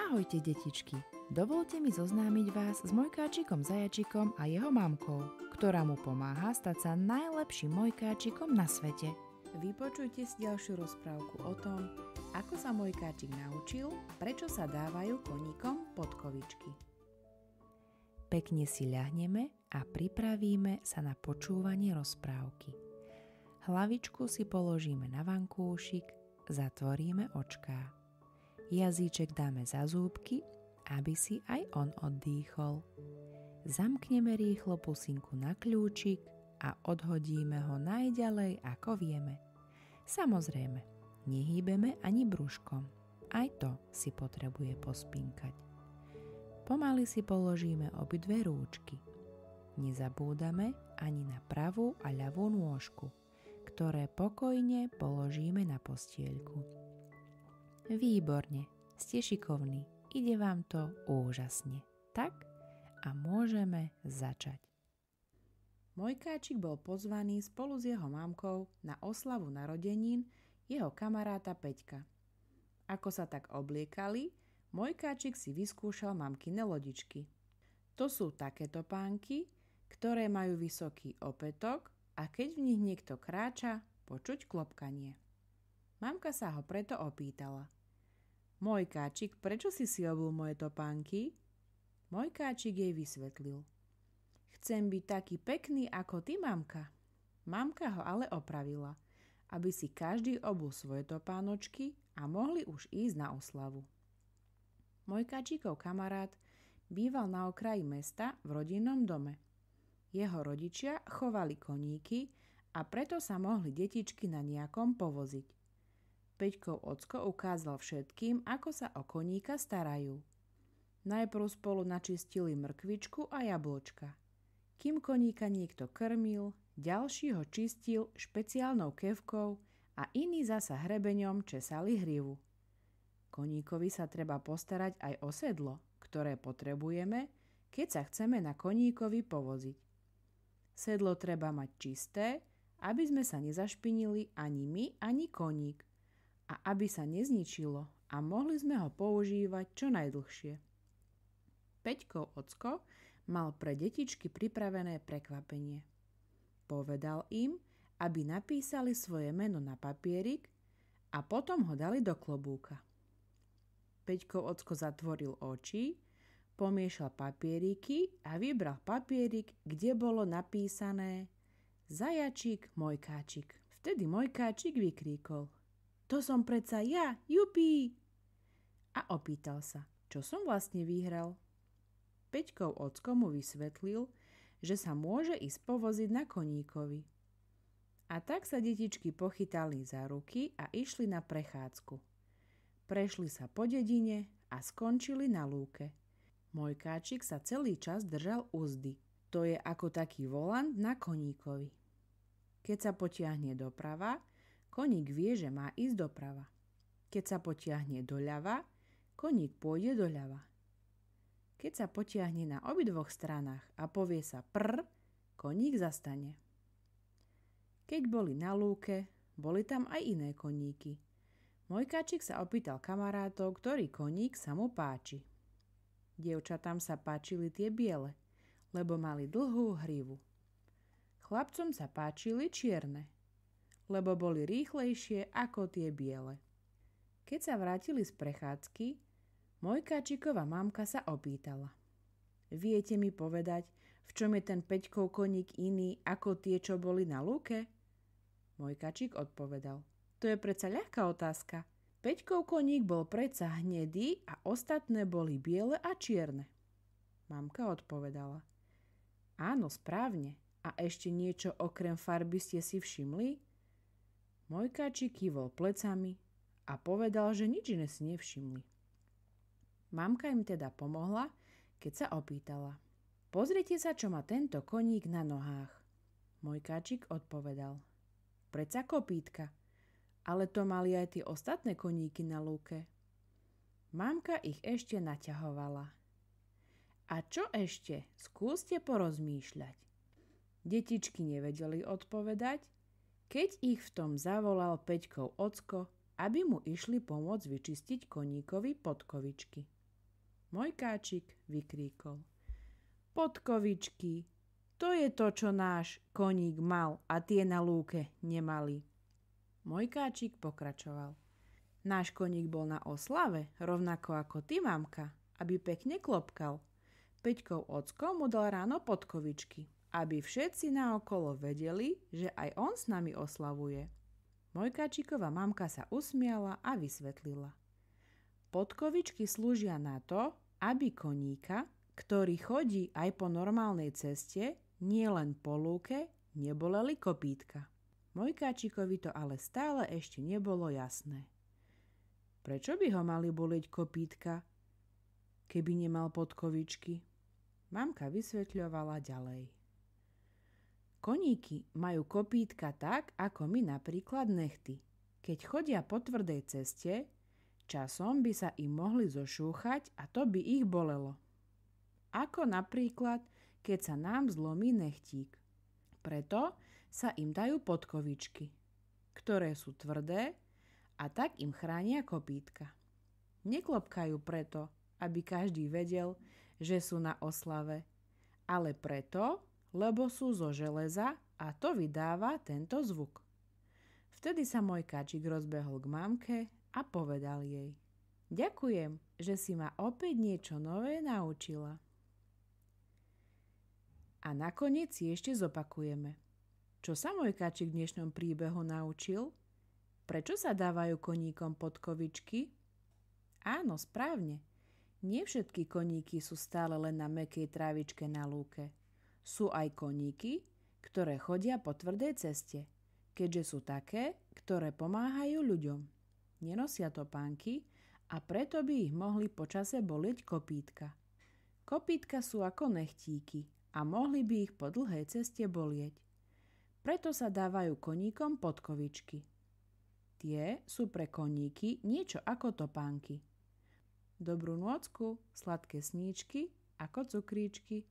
Ahojte, detičky! Dovolte mi zoznámiť vás s Mojkáčikom Zajačikom a jeho mamkou, ktorá mu pomáha stať sa najlepším Mojkáčikom na svete. Vypočujte si ďalšiu rozprávku o tom, ako sa Mojkáčik naučil, prečo sa dávajú koníkom podkovičky. Pekne si ľahneme a pripravíme sa na počúvanie rozprávky. Hlavičku si položíme na vankúšik, zatvoríme očká. Jazyček dáme za zúbky, aby si aj on oddýchol. Zamkneme rýchlo pusinku na kľúčik a odhodíme ho najďalej, ako vieme. Samozrejme, nehýbeme ani brúškom. Aj to si potrebuje pospinkať. Pomaly si položíme obidve rúčky. Nezabúdame ani na pravú a ľavú nôžku, ktoré pokojne položíme na postieľku. Výborne, ste šikovní, ide vám to úžasne. Tak a môžeme začať. Mojkáčik bol pozvaný spolu s jeho mamkou na oslavu narodenín jeho kamaráta Peťka. Ako sa tak obliekali, Mojkáčik si vyskúšal mamkine lodičky. To sú také topánky, ktoré majú vysoký opätok a keď v nich niekto kráča, počuť klopkanie. Mamka sa ho preto opýtala: Mojkáčik, prečo si obul moje topánky? Mojkáčik jej vysvetlil: Chcem byť taký pekný ako ty, mamka. Mamka ho ale opravila, aby si každý obul svoje topánočky a mohli už ísť na oslavu. Mojkáčikov kamarát býval na okraji mesta v rodinnom dome. Jeho rodičia chovali koníky a preto sa mohli detičky na nejakom povoziť. Peťkov ocko ukázal všetkým, ako sa o koníka starajú. Najprv spolu načistili mrkvičku a jablčka. Kým koníka niekto krmil, ďalší ho čistil špeciálnou kevkou a iní zasa hrebeňom česali hrivu. Koníkovi sa treba postarať aj o sedlo, ktoré potrebujeme, keď sa chceme na koníkovi povoziť. Sedlo treba mať čisté, aby sme sa nezašpinili ani my, ani koník, a aby sa nezničilo a mohli sme ho používať čo najdlhšie. Peťkov ocko mal pre detičky pripravené prekvapenie. Povedal im, aby napísali svoje meno na papierik a potom ho dali do klobúka. Peťkov ocko zatvoril oči, pomiešal papieriky a vybral papierik, kde bolo napísané Zajačik Mojkáčik. Vtedy Mojkáčik vykríkol: To som predsa ja, jupí! A opýtal sa, čo som vlastne vyhral. Peťkov ocko mu vysvetlil, že sa môže ísť povoziť na koníkovi. A tak sa detičky pochytali za ruky a išli na prechádzku. Prešli sa po dedine a skončili na lúke. Mojkáčik sa celý čas držal uzdy. To je ako taký volant na koníkovi. Keď sa potiahne doprava, koník vie, že má ísť doprava. Keď sa potiahne doľava, koník pôjde doľava. Keď sa potiahne na obidvoch stranách a povie sa prr, koník zastane. Keď boli na lúke, boli tam aj iné koníky. Mojkáčik sa opýtal kamarátov, ktorý koník sa mu páči. Dievčatám sa páčili tie biele, lebo mali dlhú hrivu. Chlapcom sa páčili čierne, lebo boli rýchlejšie ako tie biele. Keď sa vrátili z prechádzky, Mojkáčikova mamka sa opýtala: Viete mi povedať, v čom je ten Peťkov koník iný ako tie, čo boli na lúke? Mojkáčik odpovedal: To je predsa ľahká otázka. Peťkov koník bol predsa hnedý a ostatné boli biele a čierne. Mamka odpovedala: Áno, správne. A ešte niečo okrem farby ste si všimli? Mojkáčik kývol plecami a povedal, že nič iné si nevšimli. Mamka im teda pomohla, keď sa opýtala: Pozrite sa, čo má tento koník na nohách. Mojkáčik odpovedal: Predsa kopítka. Ale to mali aj tie ostatné koníky na lúke. Mamka ich ešte naťahovala. A čo ešte? Skúste porozmýšľať. Detičky nevedeli odpovedať, keď ich v tom zavolal Peťkov ocko, aby mu išli pomôcť vyčistiť koníkovi podkovičky. Mojkáčik vykríkol: Podkovičky, to je to, čo náš koník mal a tie na lúke nemali. Mojkáčik pokračoval: Náš koník bol na oslave, rovnako ako ty, mamka, aby pekne klopkal. Peťkov ocko mu dal ráno podkovičky, aby všetci naokolo vedeli, že aj on s nami oslavuje. Mojkáčiková mamka sa usmiala a vysvetlila: Podkovičky slúžia na to, aby koníka, ktorý chodí aj po normálnej ceste, nie len po lúke, neboleli kopítka. Mojkáčikovi to ale stále ešte nebolo jasné. Prečo by ho mali boleť kopítka, keby nemal podkovičky? Mamka vysvetľovala ďalej. Koníky majú kopítka tak, ako my napríklad nechty. Keď chodia po tvrdej ceste, časom by sa im mohli zošúchať a to by ich bolelo. Ako napríklad, keď sa nám zlomí nechtík. Preto sa im dajú podkovičky, ktoré sú tvrdé a tak im chránia kopítka. Neklopkajú preto, aby každý vedel, že sú na oslave, ale preto, lebo sú zo železa a to vydáva tento zvuk. Vtedy sa Mojkáčik rozbehol k mamke a povedal jej: Ďakujem, že si ma opäť niečo nové naučila. A nakoniec si ešte zopakujeme. Čo sa Mojkáčik v dnešnom príbehu naučil? Prečo sa dávajú koníkom podkovičky? Áno, správne. Nie všetky koníky sú stále len na mäkkej trávičke na lúke. Sú aj koníky, ktoré chodia po tvrdej ceste, keďže sú také, ktoré pomáhajú ľuďom. Nenosia topánky a preto by ich mohli počase bolieť kopítka. Kopítka sú ako nechtíky a mohli by ich po dlhej ceste bolieť. Preto sa dávajú koníkom podkovičky. Tie sú pre koníky niečo ako topánky. Dobrú nôcku, sladké sníčky ako cukríčky.